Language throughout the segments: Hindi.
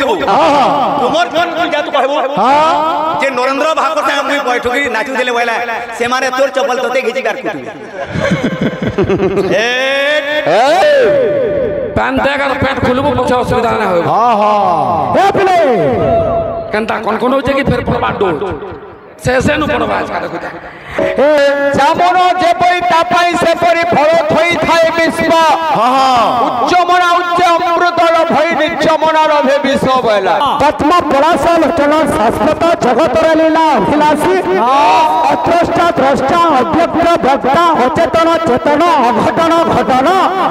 कहूथबो तुमर मन कोन जा तू कहबो जे नरेंद्र भाकर से हम बैठकी नाचू देले वाला से माने तोर चप्पल तोते घिची काट कुटबे पैन देगा तो पेट खुलबो कुछ असुविधा ना हो। हां हां ए पिले कंता कोन हो जे कि फिर पड़बा डोल से नु पड़बा आज का देखो ए जामन जे पई तापाई से परि फल थई थाए विश्व हां हां उच्च मना उच्च अमृतल भई निच्च मना रभे विश्व बैला पद्मा परास लक्षण शाश्वत जगतर लीला अभिलाषी अद्रष्टा द्रष्टा अव्यक्त भक्ता अचेतन चेतन अघटन घटन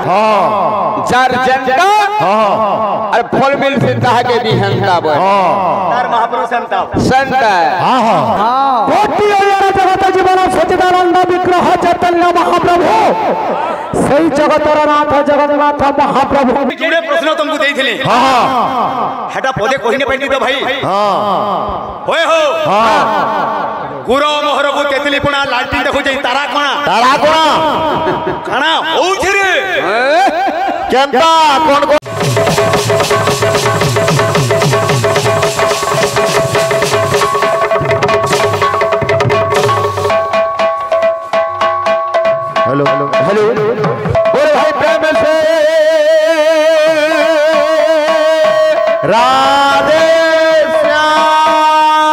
हां जार जनता हां अरे फल मिल से ताह के बिहंता बय हां तार महापुरुष संत हां हां कोटि अयर जगत जीवन सच्चिदानंद विग्रह चैतन्य महाप्रभु सही जगतर नाथ जगन्नाथ महाप्रभु जुड़े प्रश्न तुमको देइथिले हां हां हेटा पदे कहिने पैनी तो भाई हां होय हो हां गुरो मोहर को तेतली पुना लालटी देखो जई तारा कोना काना होउछि रे केंता कोन कोन हेलो हेलो हेलो बोले भाई प्रेम से राधे श्याम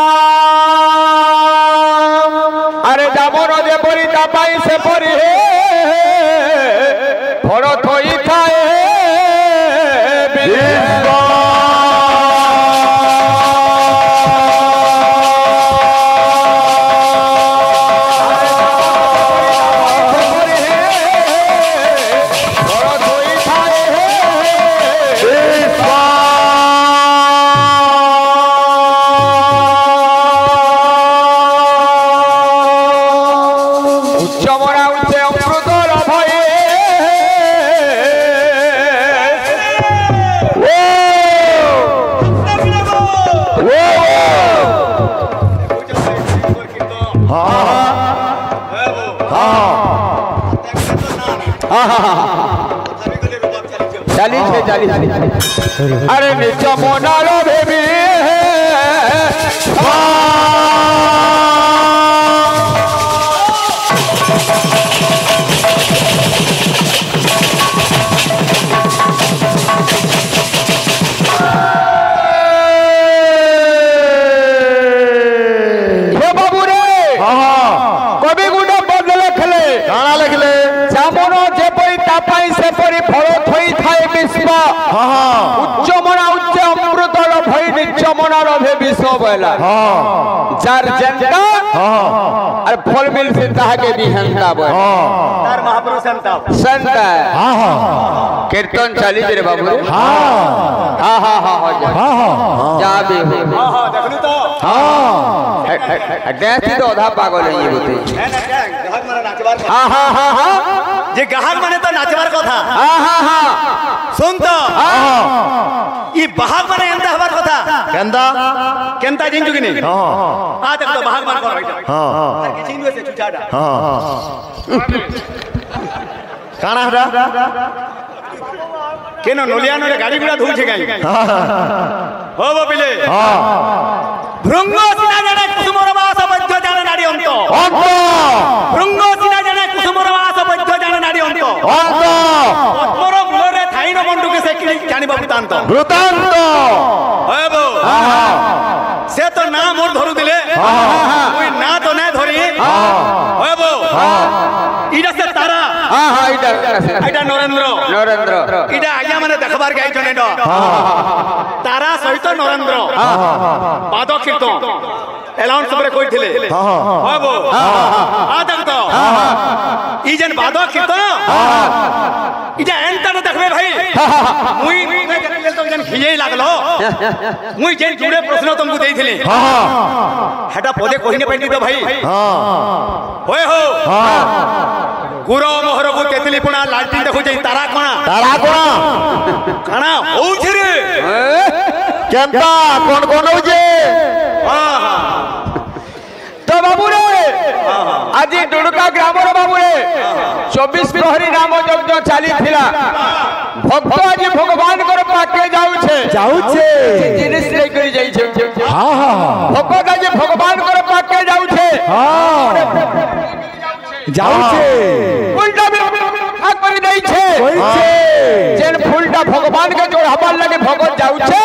अरे जामन जे परी तापाई से परी हे भरत होई थाए विश्व अरे निज मोनार बेबी बाबू रे कवि गुंड बदल लिखले काना लिखले जामन जे पई तापाई से परि फल थई थाए विश्व हां हां उच्च मना उच्च अमृतल भई निच्च मना रभे विश्व बैला हां जार जनता हां अरे फल मिल से ताह के बिहंता बय हां तार महापुरुष संत हां हां कीर्तन चाली रे बाबू हां हां हां हां हां हां जा बे हां हां देखलु तो हां डैसी तो आधा पागल है ये बोते गहक माने नाचबार हां हां हां हां जे गहक माने तो नाचबार कथा हां हां हां सुन तो हां ई बहाग माने एंता हबार कथा केंता जिंजु कि नहीं हां आ देख तो बहाग मान कर हां हां कि जिंजु से छुटाडा हां काना हडा केनो नलियानो रे गाड़ी गुड़ा धुई छे गाई हो बबिले हां भृंग सिना जाने कुसुमर वास बद्ध जाने नाडी अंत भृंग सिना जाने कुसुमर वास बद्ध जाने नाडी अंत पद्मर मूल रे थाई न बंडु के से जानिबा वृतांत हेबो से तो ना मोर धरु दिले कोई ना तो ना धरी हेबो इडा से तारा हां हां इडा नरेंद्र इडा आज्ञा माने देखबार गाई जने ड तारा सहित नरेंद्र पाद कीर्तन अलाउंस सबरे कोइ थिले हेबो आ देख तो ई जन पाद कीर्तन इडा एंटा न देखबे भाई मुई तो जन खिये लागलो मुई जेन जुड़े प्रश्न तुमको देइथिले हेटा पदे कहिने पैनी तो भाई होय हो गुरो मोहर को तेतली पुना लालटी देखो जई तारा कोना काना होउछि रे केंता कोन कोन होजे तो बाबू रे आज डुडुका ग्राम रे बाबू रे 24 प्रहरी नाम यज्ञ चली थिला भक्त आज भगवान कर पाके जाउछे जिनिस ले करी जाई छे भगत आज भगवान कर पाके जाउछे उल्टा भी आग पर नहीं छे जेन फूलटा भगवान के जोड़ हमार लगे भगत जाउछे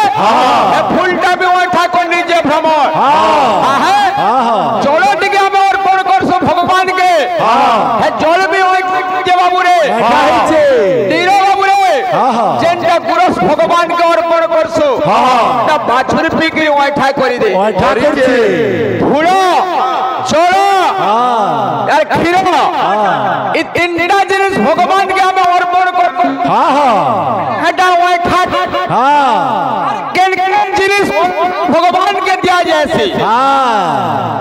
ए फूलटा भी ओठा को नीचे भ्रमण चलो दिगे हम और कोन करसो भगवान के है जल भी ओइ के बाबू रे नीरो बाबू रे जेनटा गुरस भगवान के अर्पण करसो ता बाछुर पी के ओठा करी दे फूलो चलो यार खीरो इ तीनटा जिनिस भगवान के हम अर्पण कर हटा ओइ खा केन जिनिस भगवान के दिया जैसी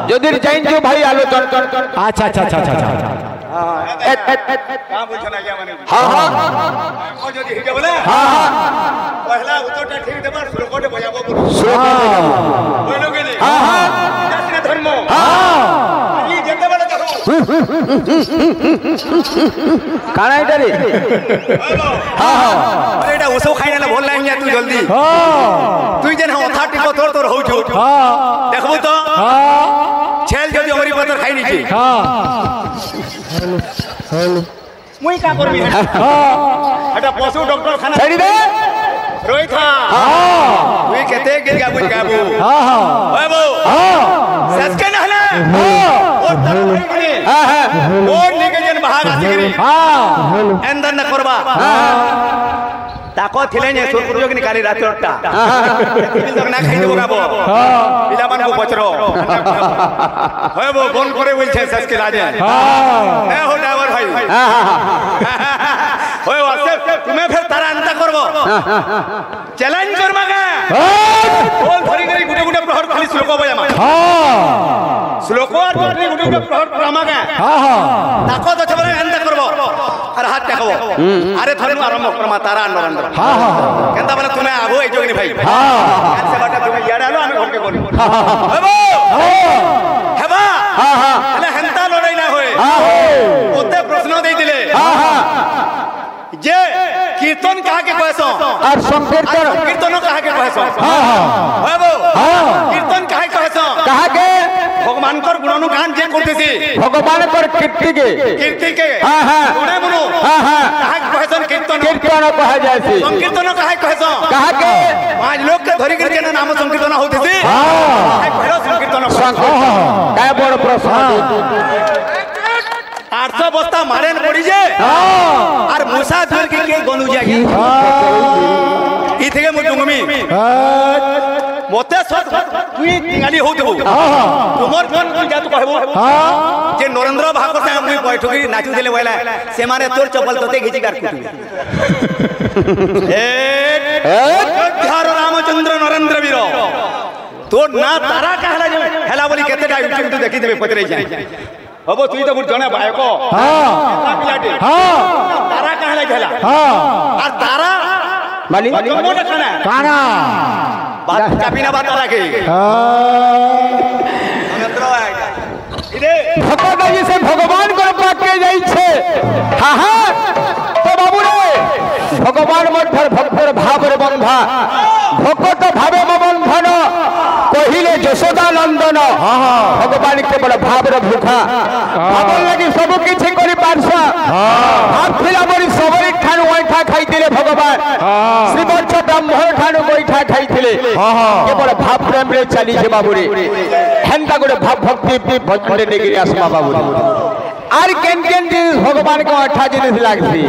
যদি জাইন যে ভাই আলোচনা আচ্ছা আচ্ছা আচ্ছা আচ্ছা का बुझना क्या माने हां हां को যদি হিজে বলে পহলা উত্তরটা ঠিক দেবা শ্লোকটে বজাবো বইলো গেলে জাতির ধর্ম এই যেতে বলে দেখো কানা এটা রে আরে এটা ওসব খাই না ভল লাইন তুই জলদি তুই যেন অথাটি পথর তোর হউছো দেখবো তো ছেল যদি অমরি পথর খাই নিছি মুই কা করবি এটা পশু ডক্টর খানা ছেড়ি দে রই থা তুই কেতে গিল গাবু গাবু ওই বউ সসকে নহলে ও তরফে ও নিকে যেন বাহার আসিগরি এন্দর না করবা তাকো থিলে নে সুরপুর যোগনি কালি রাতটা বিল দক না খাই দেবো গাবো বিলা মানবো পচরো হয় বউ বল করে বলছে সসকে লাজে এ হো ড্রাইভার ভাই ওই ওয়াসে তুমি ফের তারা আনতা করব চ্যালেঞ্জ করবা কে বল ধরি ধরি গুটে গুটে প্রহর খালি শ্লোক বয়ামা শ্লোক আর গুটে গুটে প্রহর প্রমা কে তাকো তো চলে আনতা করব আর হাত দেখাবো আরে ধরে আরম্ভ করমা তারা নরেন্দ্র কেনতা বলে তুমি আগো এই যোগনি ভাই কাছে বাটা তুমি ইয়াড়ে আলো আমি ঘরকে করি হেবো হেবা আলে হেনতা লড়াই না হয় ওতে প্রশ্ন দেই দিলে যে কীর্তন কাহাকে কয়ছো আর সংকীর্তন কীর্তন কাহাকে কয়ছো হেবো কীর্তন কাহাকে কয়ছো কাহাকে ভগবানকর গুণানুগান যে করতেছি ভগবানকর কীর্তিকে গুণে মনো কাহাকে কয়ছো কীর্তন কীর্তন কহা যায়ছি সংকীর্তন কাহাকে কয়ছো কাহাকে পাঁচ লোককে ধরি করে যেন নাম সংকীর্তন হউতেছি কাহাকে কয়ছো সংকীর্তন কায় বড় প্রশ্ন 800 বস্তা মারেন পড়ি যে আর মুসা ধর কে কে গনু যায় ই থেকে মু ডুঙ্গমি মতে সত তুই তিঙালি হউ দেবো তোমার ফোন তুই যা তু কহবো যে নরেন্দ্র ভাগবত সে আমি বৈঠকি নাচু দেলে বইলা সে মানে তোর চপল তোতে ঘিচি কার কুটু ধার রামচন্দ্র নরেন্দ্র বীর তোর না তারা কাহলা যে হেলা বলি কেতে টাইম কিন্তু দেখি দেবে পতরে যায় হবো তুই তো বুঝ জনে বায়ক পিলাটে তারা কাহলা খেলা আর তারা মালি জন্মটা কানা কানা বাত কাপিনা বাত লাগে নরেন্দ্র ইরে ভগবান যে ভগবান করে পাকে যাইছে তো বাবু রে ভগবান মধ্যে ভক্তের ভাবের বন্ধা ভক্ত ভাবে বন্ধন কহিলে যশোদা নন্দন ভগবান কেবল ভাবের ভুখা ভাবর লাগি সবু কিছু করি পারছ ভাবছিলা বলি সবরি ঠানু ওইঠা খাইতিলে ভগবান শ্রীবৎস ব্রাহ্মণ ঠানু বৈঠা খাইতিলে কেবল ভাব প্রেমরে চালিছে বাবুরে হেনটা করে ভাব ভক্তি ভজনে নেগিরি আসমা বাবুরে আর কেন কেন জিনিস ভগবান কে আঠা জিনিস লাগছি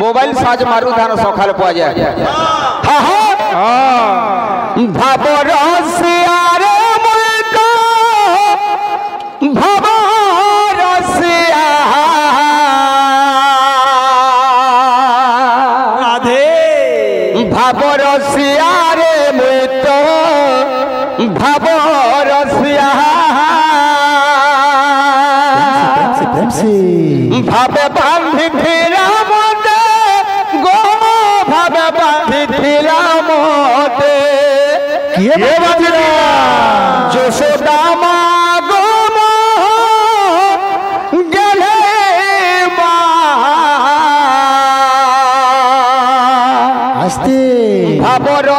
মোবাইল সাজ মারু ধান সকাল পাওয়া যায় ভাব রসিয়ারে মুলকা ভাব রসিয়া রাধে ভাব রসিয়ারে মুত ভাব রসিয়া ভাবে বাঁধিলাম গো ভাবে বাঁধিলাম যশোদা মা গো গেলে আস্তে ভাবর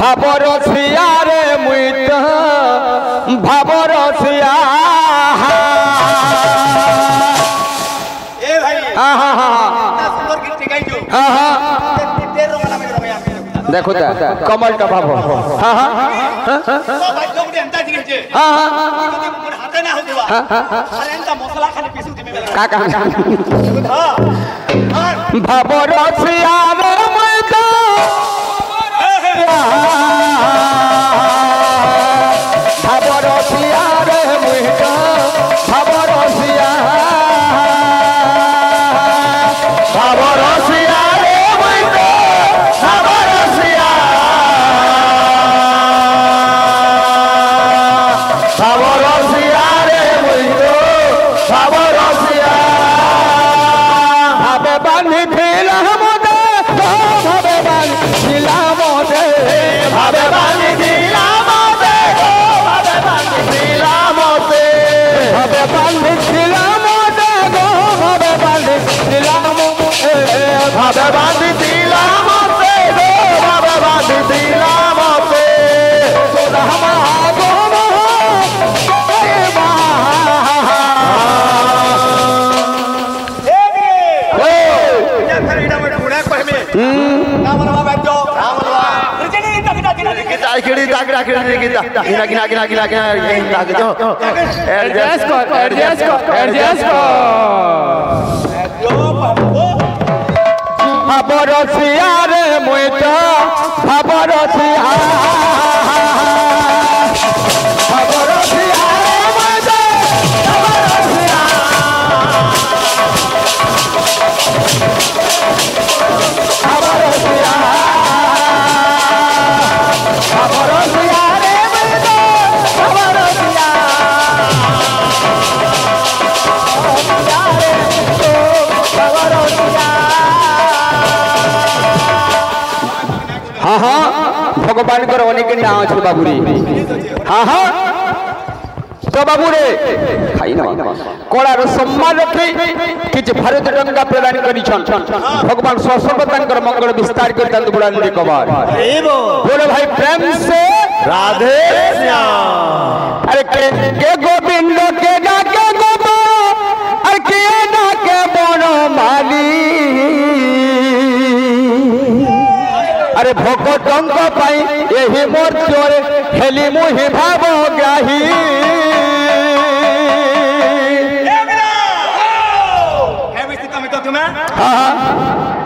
ভাবর সিয়ারে মুই তো ভাবর সিয়া ए भाई हाँ हाँ हाँ इतना सुंदर गीत गाइजो हाँ हाँ तेरे रोमाना में रमे आप देखो ता कमल का भाव हाँ हाँ तो भाई लोग ने अंदाज गिनजे हाँ हाँ मन हाथे ना होतवा अरे इनका मसाला खाली पीसू दिमे बेला का हां हां भाबर सियारे मुई तो ভাবর সিয়ারে মুই তো ভাবর সিয়া ভাবর সিয়ারে মুই তো ভাবর সিয়া ভাবর সিয়ারে মুই তো ভাবর সিয়া ভাবে বান্ধি দিলাম দে ভাবে বান্ধি দিলাম দে ভাবে বান্ধি দিলাম দে ভাবে বান্ধি দিলাম দে ভাবে বান্ধি দিলাম দে ভাবে বান্ধি দিলাম দে ভাবে বান্ধি দিলাম দে ভাবে বান্ধি দিলাম দে রামা গো ভাবর সিয়ারে মুই তো ভাবর সিয়া ভাবর সিয়ারে মুই তো ভাবর সিয়া ভাবর সিয়া ভাবর সিয়ারে মুই তো ভাবর সিয়া हाँ हाँ भगवान कर अनेक नाम अच्छे बाबू रे हाँ हाँ तो बाबू रे खाई ना कलार सम्मान रखी किछ भारत टंका प्रदान करी भगवान ससर्वतांकर मंगल विस्तार कर दंत बुलान रे कबार बोले भाई प्रेम से राधे श्याम अरे के गोविंद के डाके गोपाल अरे के डाके बनो माली अरे भगतंक पाई यही मोर चोर हेली मुहि भाव ग्राही हे विस्तित में तो तुम्हें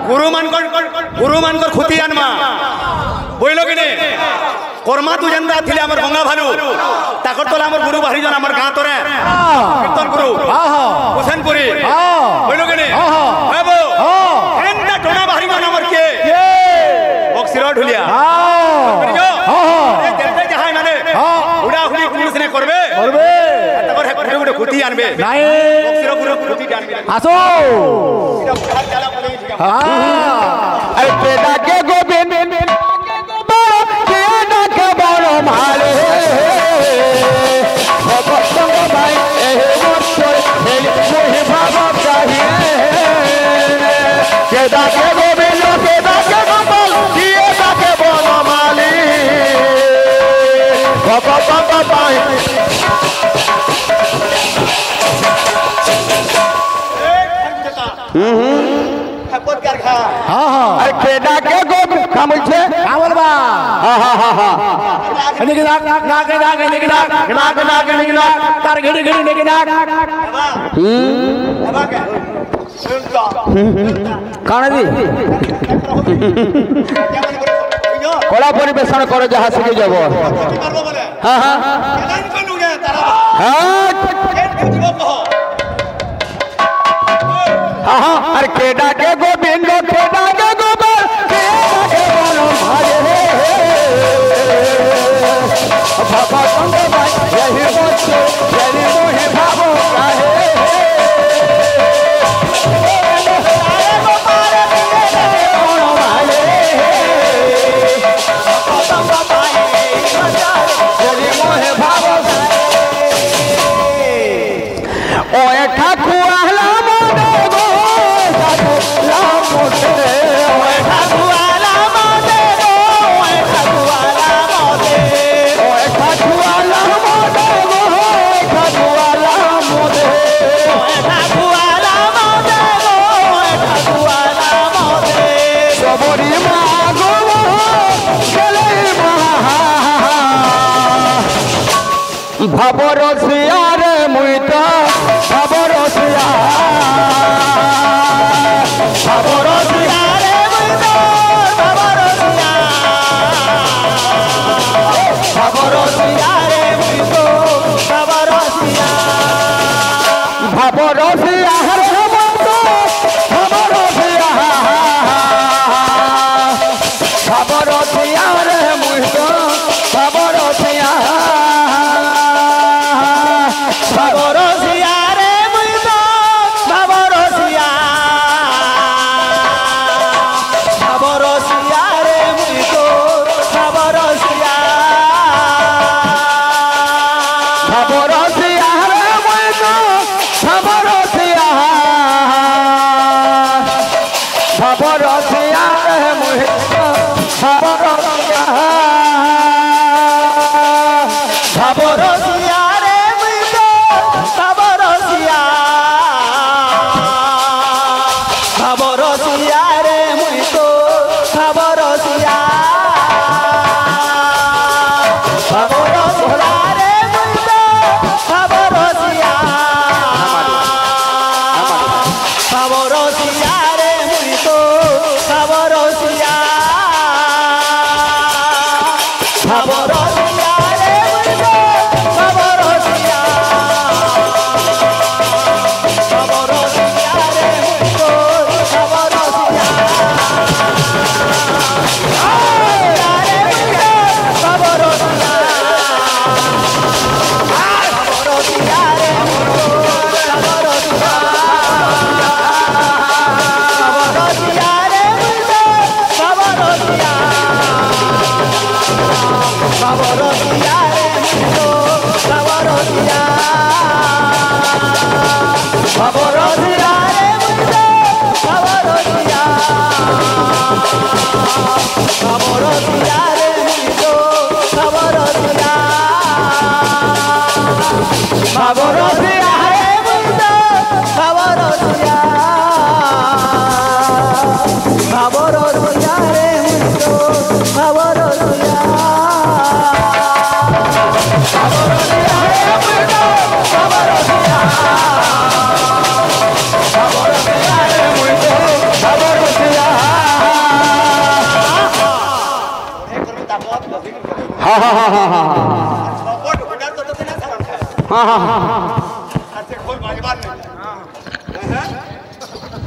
गुरु मान कर खुती आनमा बोलो कि नहीं कर्मा तू जनता थिले हमर गंगा भालू ताकर तोला हमर गुरु बाहरी जन हमर गां तोरे कीर्तन गुरु हुसैनपुरी बोलो कि नहीं हे बो एंदा टोना बाहरी जन हमर के बक्सिरो ढुलिया देखते जहां माने उडा हुडी पुलिस ने करबे तकर हे गुरु गुडे खुती आनबे नाही बक्सिरो गुरु खुती आनबे आसो अरे बेटा के गोविंद मारे भगतंग भाई एहे मोर चोर हेली मुहि भाव चाहिए केदा के गोविंद केदा के गोपाल किए के बोलो माली भगतंग भाई हाँ हाँ अरे केदा के गोविंद का मुझे कावल बा हाँ हाँ हाँ हाँ निकनाक नाक नाक निकनाक नाक नाक निकनाक तार घड़ी घड़ी निकनाक काना दी कला परिवेशन करो जहाँ सीखे जब हाँ हाँ हाँ हाँ अरे केडा के गोविंद केडा के गोबर केडा के बोलो भाई भगतंग भाई यही बच्चे यही मोहि भावो काहे ओ ठाकुर তবরি মা গো গেলে ভাবর সিয়ারে মুই তো ভাবর সিয়া ভাবর সিয়ারে মুই তো ভাবর সিয়া ভাবর সিয়ারে মুই তো ভাবর সিয়া ভাবর সিয়ারে মুই তো ভাবর সিয়া ভাবর সিয়ারে মুই তো ভাবর সিয়া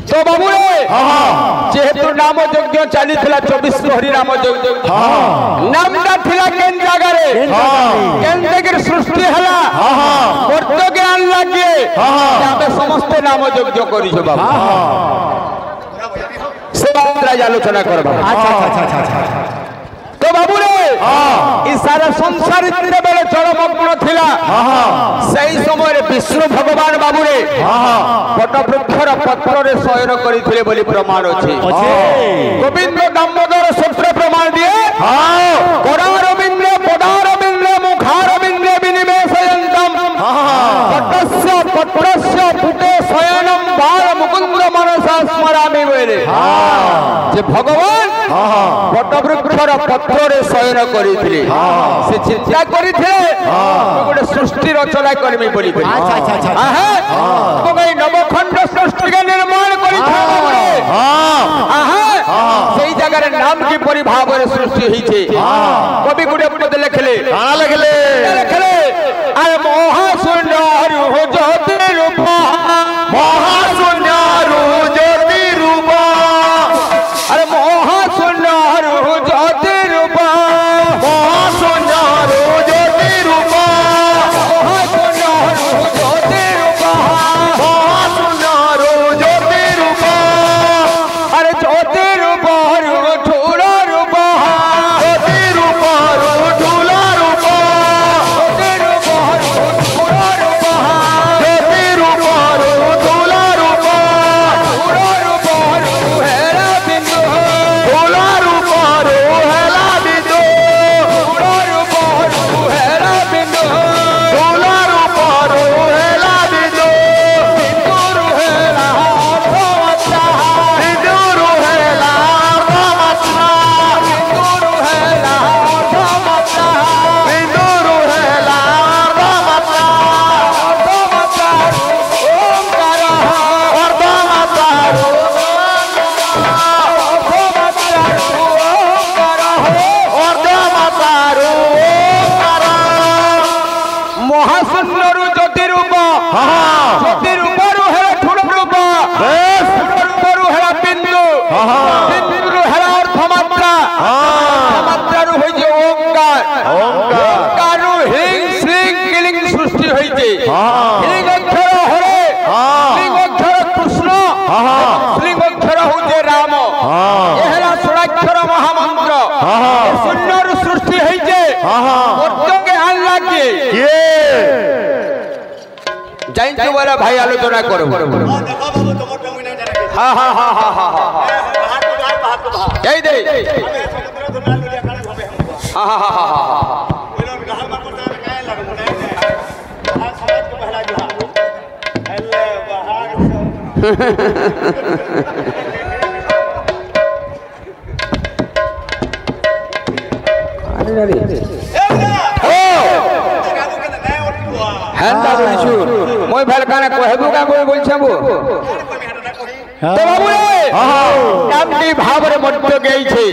तो बाबू जेहेतु नाम यज्ञ चली 24 प्रहरी नाम यज्ञ नामटा थिला केन जगह रे केन देकर सृष्टि हला वर्त ज्ञान लागे जाते समस्त नाम यज्ञ करी छ बाबू से बात आलोचना करबा अच्छा तो बाबू रे इस सारा संसार इतने बेले चरमग्न थिला सही समय विष्णु भगवान बाबू रे बट वृक्षर पत्र रे शयन करिथिले बोली प्रमाण अछि गोविंद दामोदर सूत्र प्रमाण दिए करारविंद्र पदारविंद्र मुखारविंद्र विनिवेशयन्तम पटस्य पत्रस्य पुटे शयनम बाल मुकुंद मनसा स्मरामि बोले जे भगवान बटवृक्षर पत्र रे शयन करिथिले से चिंता करिथिले गोटे सृष्टि रचना करमी बोली अच्छा कोई नवखंड सृष्टि के निर्माण करिथिले सेई जगह रे नाम की परिभाव रे सृष्टि हिचे कवि गुडे पद लिखले अरे महाशून्य हो ज्योति रूप महाशून्य ज्योति रूप अरे महाशून्य ज्योति रूप महाशून्य ज्योति रूप महाशून्य ज्योति रूप महाशून्य ज्योति रूप अरे ज्योति रूप ठूला रूप ज्योति रूप ठूला रूप ज्योति रूप ठूला रूप মধ্যকে আল্লাহ কে জানতে বলে ভাই আলোচনা করব হ্যাঁ হ্যাঁ হ্যাঁ হ্যাঁ হ্যাঁ এই দে হ্যাঁ হ্যাঁ হ্যাঁ হ্যাঁ মই ভাল কানে কহেবু কা কই বলছাবু তো বাবু রে কামটি ভাবরে মধ্য গেইছে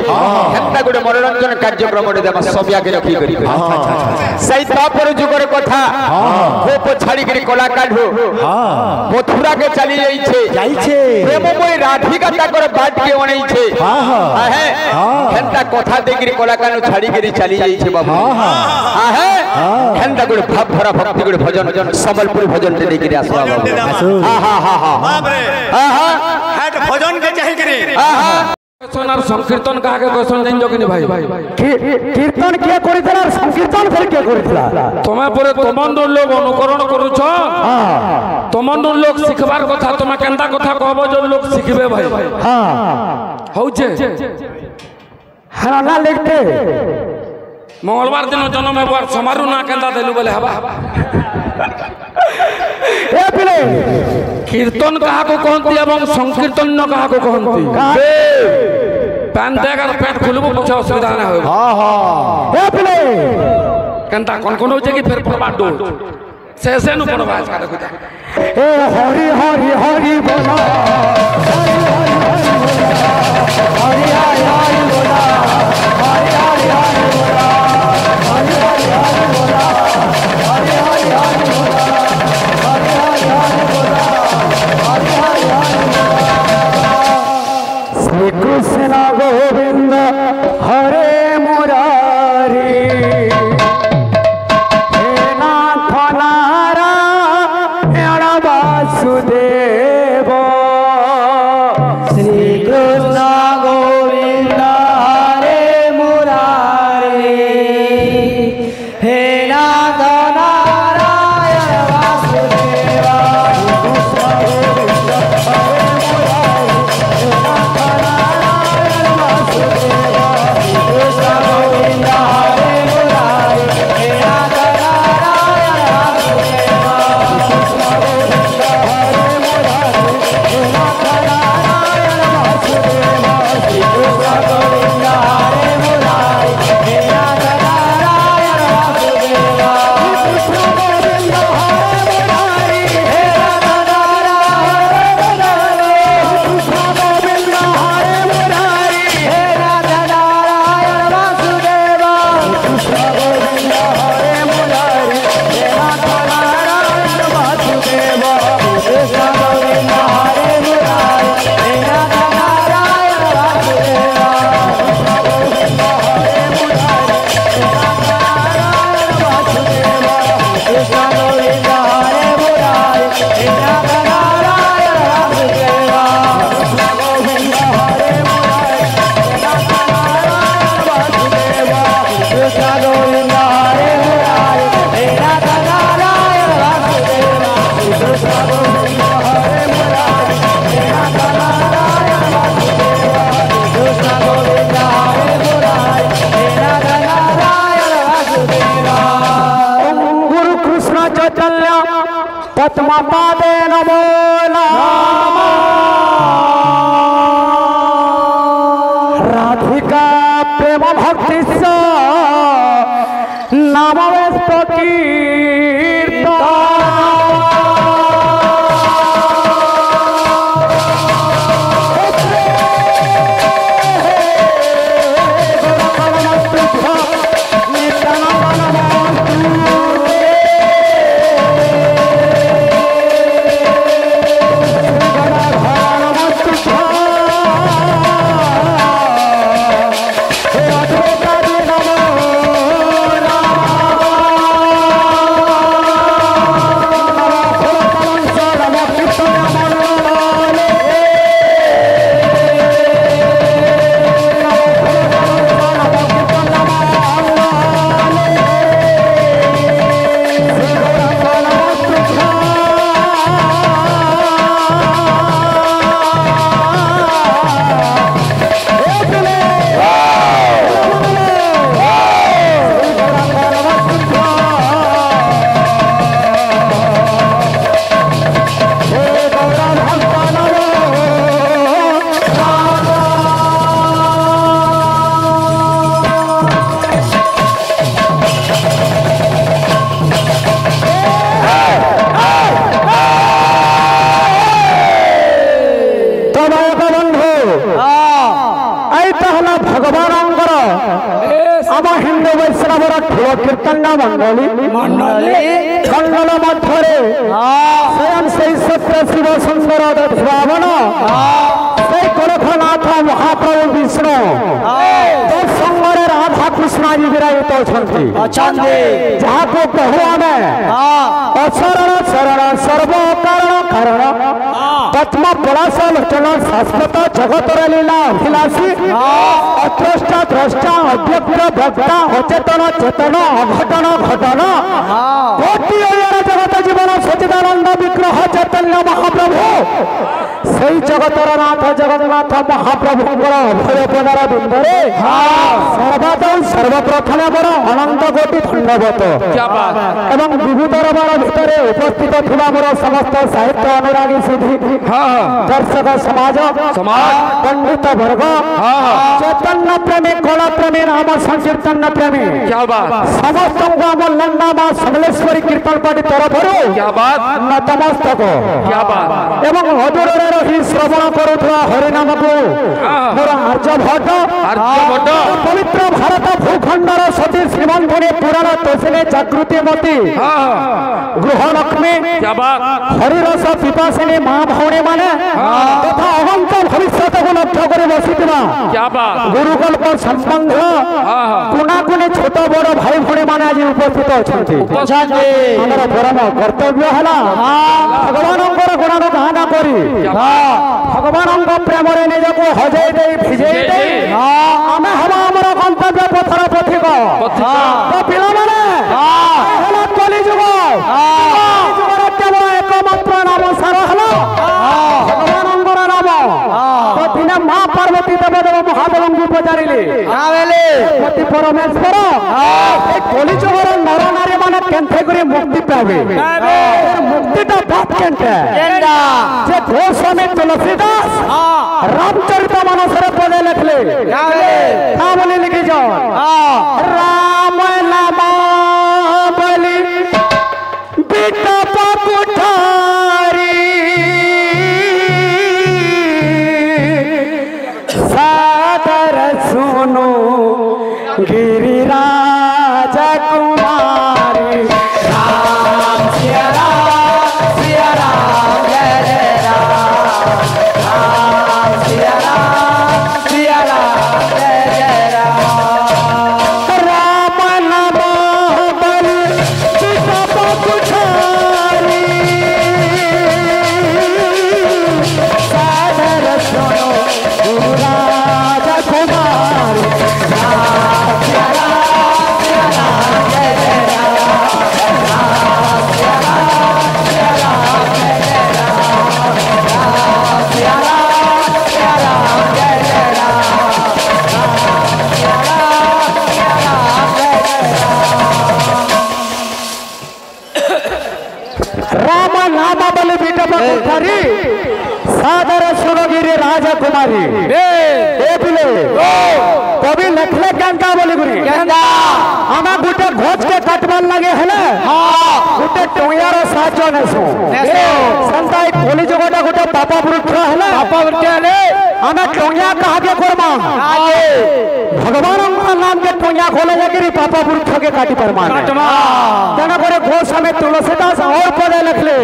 হেতা গুডে মনোরঞ্জন কার্যক্রম রে দেবা সবিয়াকে রখি করি সেই তাপর যুগর কথা হোপ ছাড়ি করি কলা কাঢু মথুরা কে চলি যাইছে প্রেমময় রাধিকা তাকর বাট কে অনেইছে আহে হেতা কথা দেগিরি কলা কানু ছাড়ি করি চলি যাইছে বাবু আহে হেতা গুডে ভাব ভরা ভক্তি গুডে ভজন সম্বলপুর ভজন তে দেগিরি আসবা বাবু আহা হা হা বাপ রে আহা হাট ভজন के चाहि करे सोनार संकीर्तन काके क्वेश्चन देन जकिनी भाई कीर्तन के करितला और संकीर्तन फिर के करितला तमे परे तमंडल लोग अनुकरण करूछ तमंडल लोग सिखबार कथा तमे केंता कथा कहबो जो लोग सिखबे भाई हां होउछे हराना लिखते मंगलवार दिन जन्म हेबार समारोह ना केंता देलु बोले हबा ए पिले कीर्तन कहा को कहती एवं संकीर्तन न कहा को कहती पैन देगर पेट खुलबो पछे असुविधा ना हो हां हां ए पिले केंता कोन होचे कि फेर पड़बाडो से नु पड़बा आज का देखो ए हरि हरि हरि बोला हरि हरि हरि हरि बोला हरि हरि हरि बोला हरि हरि हरि बोला हरि हरि हरि बोला हरि हरि हरि बोला हरि हरि हरि बोला श्री कृष्ण गोविंद हरे मुरारी हे नाथ नारायण वासुदेव श्री कृष्ण गोविंद हरे मुरारी हे नाथ नारायण वासुदेव पद्मा पादे नमो राधिका प्रेम भक्ति नामवेश ଭଗବାନଙ୍କର ଆମ ହିନ୍ଦୁ ବୈଷ୍ଣବର ଠୁଳ କୀର୍ତ୍ତନ ମଣ୍ଡଳୀ ମଣ୍ଡଳ ମଧ୍ୟରେ ସ୍ୱୟଂ ସେଇ ସତ୍ୟ ଶିବ ସୁନ୍ଦର ଦେବାବନ ସେଇ ଗୋରଖନାଥ ମହାପ୍ରଭୁ ବିଷ୍ଣୁ ସଙ୍ଗରେ ରାଧା କୃଷ୍ଣ ଆଜି ବିରାଜିତ ଅଛନ୍ତି ଯାହାକୁ କହୁ ଆମେ ଅଶରଣ ଶରଣ ସର୍ବ କାରଣ କାରଣ ପଦ୍ମ ପଳାଶ ଲୋଚନ ଶାଶ୍ୱତ ଜଗତର ଲୀଳା ଅଭିଳାଷୀ ଅଦ୍ରଷ୍ଟା ଦ୍ରଷ୍ଟା ଅବ୍ୟକ୍ତ ଭକ୍ତା ଅଚେତନ ଚେତନ ଅଘଟନ ଘଟନ କୋଟି ଅୟର ଜଗତ ଜୀବନ ସଚିଦାନନ୍ଦ ବିଗ୍ରହ ଚୈତନ୍ୟ ମହାପ୍ରଭୁ ସେଇ ଜଗତର ନାଥ ଜଗନ୍ନାଥ ମହାପ୍ରଭୁଙ୍କର ଅଭୟ ପଦାର ବିନ୍ଦରେ ସର୍ବାଦୌ ସର୍ବପ୍ରଥମେ ବଡ଼ ଅନନ୍ତ କୋଟି ଧନ୍ୟବାଦ ଏବଂ ବିଭୂତର ବଳ ଭିତରେ ଉପସ୍ଥିତ ଥିବା ମୋର ସମସ୍ତ ସାହିତ୍ୟ ଅନୁରାଗୀ ସୁଧୀ ଦର୍ଶକ ସମାଜ ପଣ୍ଡିତ ବର୍ଗ ଚୈତନ୍ୟ ପ୍ରେମୀ କଳା ପ୍ରେମୀ ନାମ ସଂକୀର୍ତ୍ତନ ପ୍ରେମୀ ସମସ୍ତଙ୍କୁ ଆମ ଲଣ୍ଡା ମା ସମଲେଶ୍ୱରୀ କୀର୍ତ୍ତନ ପାର୍ଟି ତରଫରୁ ନତମସ୍ତକ ଏବଂ ହଜୁରରେ ରହି ଶ୍ରବଣ କରୁଥିବା ହରିନାମକୁ ମୋର ଆର୍ଯ୍ୟଭଟ୍ଟ ପବିତ୍ର ଭାରତ ଭୂଖଣ୍ଡର ସତୀ ଶ୍ରୀମନ୍ଥନୀ ପୁରାଣ ତୋଷିନୀ ଜାଗୃତିମତୀ ଗୃହଲକ୍ଷ୍ମୀ ହରିରସ ପିପାସିନୀ ମା ଭଉଣୀ ମାନେ ତଥା ଅନନ୍ତ ଭବିଷ୍ୟତକୁ ଲକ୍ଷ୍ୟ କରି ବସିଥିବା ଗୁରୁକଳ୍ପ ସମ୍ବନ୍ଧ କୁଣାକୁଣି ଛୋଟ ବଡ଼ ଭାଇ ଭଉଣୀ ମାନେ ଆଜି ଉପସ୍ଥିତ ଅଛନ୍ତି ଆମର ପରମ କର୍ତ୍ତବ୍ୟ ହେଲା ଭଗବାନଙ୍କର ଗୁଣର ଗାନ କରି ଭଗବାନଙ୍କ ପ୍ରେମରେ ନିଜକୁ ହଜେଇ ଦେଇ ଭିଜେଇ ଦେଇ ଆମେ ହେବା ଆମର ଗନ୍ତବ୍ୟ ପଥର ପଥିକ ପିଲାମାନେ ହେଲା କଲିଯୁଗ ଯୁଗର କେବଳ ଏକମାତ୍ର ନାମ ସାର ହେଲା ଭଗବାନଙ୍କର ନାମ ଦିନେ ମା ପାର୍ବତୀ ଦେବଦେବ ମହାଦେବଙ୍କୁ ପଚାରିଲେ ପତି ପରମେଶ୍ୱର ଏ କଲିଯୁଗର ନର ନାରୀ ମାନେ କେନ୍ତେ କରି ମୁକ୍ତି ପାଇବେ ମୁକ୍ତିଟା ବାପ କେନ୍ତେ যে গোস্বামী তুলসীদাস রামচরিত মানসরে পদে লেখলে তা বলে লিখেছ রাম নাম বলি বিটপ কুঠারি সাদর শুনো গিরিরাজ কুমারী রাম সিয়া রাম জয় জয় রাম सिया राम जय जय राम नाम बलि बिटप कुठारी सादर सुनो गुरुराज कुमारी राम सिया राम जय जय राम सिया राम जय जय राम सिया राम जय जय राम नाम बलि बिटप कुठारी सादर सुनगिरी राजकुमारी पिले कवि लेखले केंता बोली गुरी आमा गुटे घोच के काटबार लगे हेले गुटे टोयार साचो नेसु संताई कोली जगटा गुटे पापा वृक्ष हेले आमे टोया कहा के करबा भगवान नाम के टोया खोले जाके पापा वृक्ष के काटी परमान जना करे घोष में तुलसीदास और पदे लिखले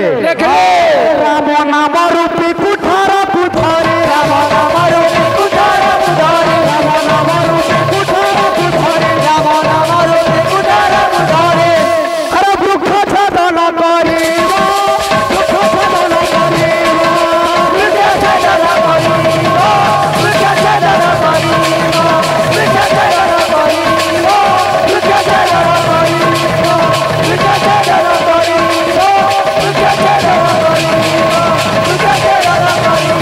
राम नाम रूपी कुठारा कुठारी राम नाम रूपी कुठारा कुठारी राम नाम रूपी कुठारा कुठारी राम नाम रूपी कुठारा कुठारी अरे वृक्ष छेदन करी वृक्ष छेदन करी वृक्ष छेदन करी वृक्ष छेदन करी वृक्ष छेदन करी वृक्ष छेदन करी वृक्ष छेदन करी वृक्ष छेदन करी वृक्ष छेदन करी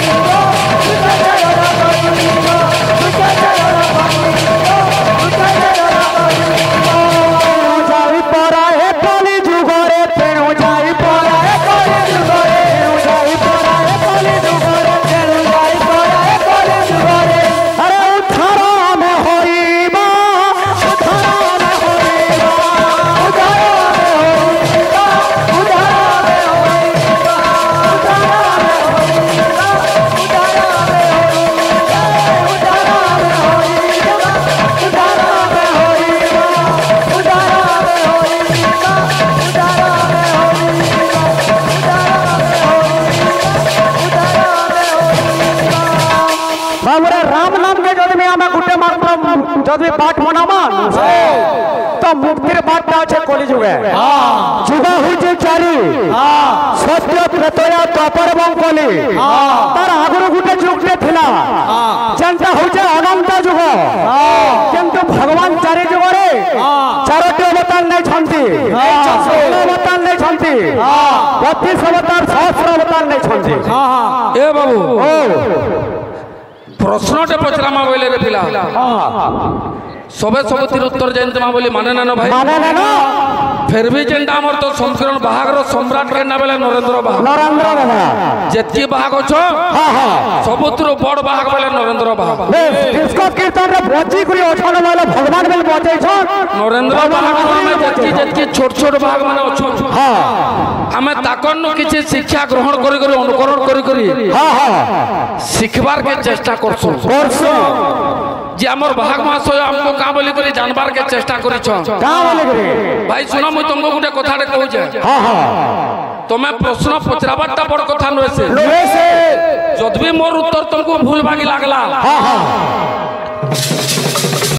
যদি পাঠ মনামান তো মুক্তির বাটটা আছে কলিযুগে যুগ হচ্ছে চারি সত্য ত্রেতয়া দ্বাপর এবং কলি তার আগুন গোটে যুগটে ଥିଲା যেটা হচ্ছে অনন্ত যুগ কিন্তু ভগবান চারি যুগরে চারটি অবতার নেইছন্তি 16 অবতার নেইছন্তি 32 অবতার সহস্র অবতার নেইছন্তি এ বাবু প্রশ্নটা পচরামা বলে রে পিলা সবে সবতির উত্তর জানতমা বলি মানে না ভাই মানে না ফের भी যেটা আমার তো সংকীর্ণ বাহাগর সম্রাট কে না বলে নরেন্দ্র বাহাগ নরেন্দ্র বাবা যেতকি বাহাগ অছ সবুতর বড় বাহাগ বলে নরেন্দ্র বাহাগ ডিস্কো কীর্তন রে বজি করি অছন বলে ভগবান বলে বজাইছ নরেন্দ্র বাহাগ মানে যেতকি ছোট ছোট বাহাগ মানে অছ আমি তাকন কিছু শিক্ষা গ্রহণ করি করি অনুকরণ করি করি শিখবার কে চেষ্টা করছো যে আমার বাহাগ মহাশয় আমকো কা বলি করে জানবার কে চেষ্টা করিছ কা বলি করে ভাই শুনো মুই তোমাকে গোটে কথাটা কହୁছে তুমি প্রশ্ন পচরাবারটা বড় কথা নয় সে যদি মোর উত্তর তোমাকে ভুল ভাগি লাগলা